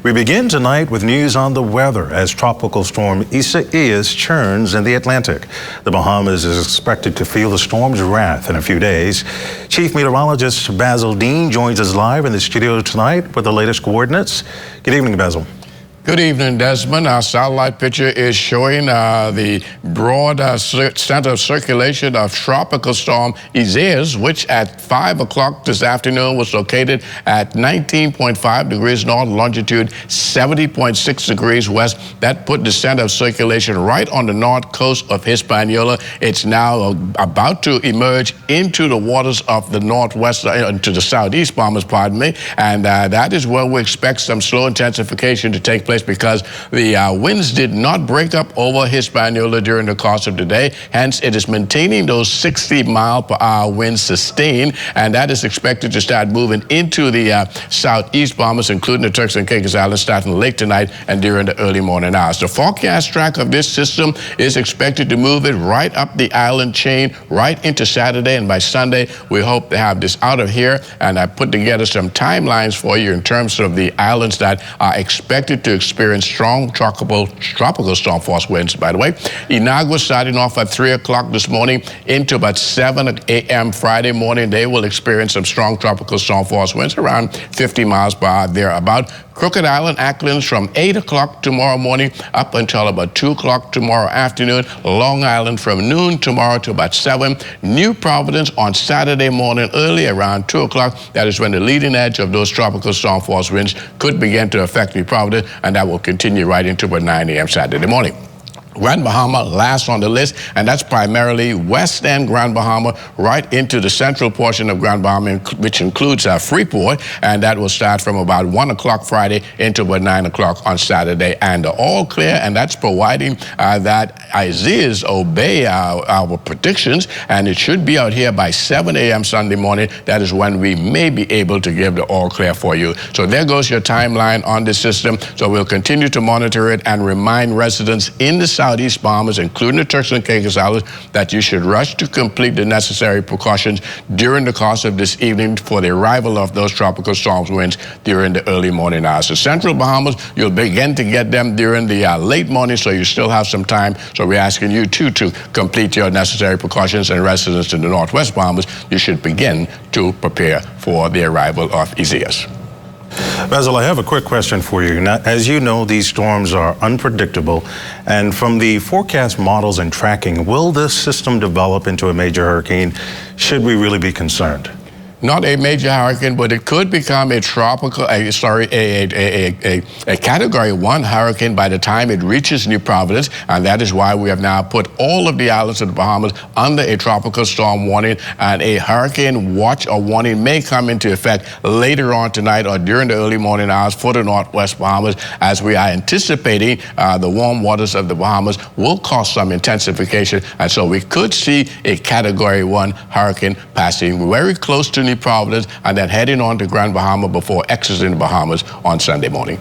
We begin tonight with news on the weather as Tropical Storm Isaias churns in the Atlantic. The Bahamas is expected to feel the storm's wrath in a few days. Chief Meteorologist Basil Dean joins us live in the studio tonight with the latest coordinates. Good evening, Basil. Good evening, Desmond. Our satellite picture is showing the broad center of circulation of Tropical Storm Isaias, which at 5 o'clock this afternoon was located at 19.5 degrees north, longitude 70.6 degrees west. That put the center of circulation right on the north coast of Hispaniola. It's now about to emerge into the waters of the northwest, to the southeast Bahamas, pardon me, and that is where we expect some slow intensification to take place, because the winds did not break up over Hispaniola during the course of the day. Hence, it is maintaining those 60-mile-per-hour winds sustained, and that is expected to start moving into the southeast Bahamas, including the Turks and Caicos Islands, starting late tonight and during the early morning hours. The forecast track of this system is expected to move it right up the island chain, right into Saturday, and by Sunday, we hope to have this out of here. And I put together some timelines for you in terms of the islands that are expected to experience strong tropical storm force winds, by the way. Inagua starting off at 3 o'clock this morning into about 7 a.m. Friday morning. They will experience some strong tropical storm force winds around 50 miles per hour thereabout. Crooked Island, Acklands from 8 o'clock tomorrow morning up until about 2 o'clock tomorrow afternoon. Long Island from noon tomorrow to about 7. New Providence on Saturday morning early around 2 o'clock. That is when the leading edge of those tropical storm force winds could begin to affect New Providence, and that will continue right into about 9 a.m. Saturday morning. Grand Bahama last on the list, and that's primarily West End Grand Bahama right into the central portion of Grand Bahama, which includes Freeport, and that will start from about 1 o'clock Friday into about 9 o'clock on Saturday. And all clear, and that's providing that Isaias obey our predictions, and it should be out here by 7 a.m. Sunday morning. That is when we may be able to give the all clear for you. So there goes your timeline on the system. So we'll continue to monitor it and remind residents in the Southeast Bahamas, including the Turks and Caicos Islands, that you should rush to complete the necessary precautions during the course of this evening for the arrival of those tropical storm winds during the early morning hours. The Central Bahamas, you'll begin to get them during the late morning, so you still have some time. So we're asking you too to complete your necessary precautions, and residents in the Northwest Bahamas, you should begin to prepare for the arrival of Isaias. Basil, I have a quick question for you. Now, as you know, these storms are unpredictable, and from the forecast models and tracking, will this system develop into a major hurricane? Should we really be concerned? Not a major hurricane, but it could become a Category 1 hurricane by the time it reaches New Providence, and that is why we have now put all of the islands of the Bahamas under a tropical storm warning, and a hurricane watch or warning may come into effect later on tonight or during the early morning hours for the Northwest Bahamas, as we are anticipating the warm waters of the Bahamas will cause some intensification, and so we could see a Category 1 hurricane passing very close to New Providence and then heading on to Grand Bahama before exiting the Bahamas on Sunday morning.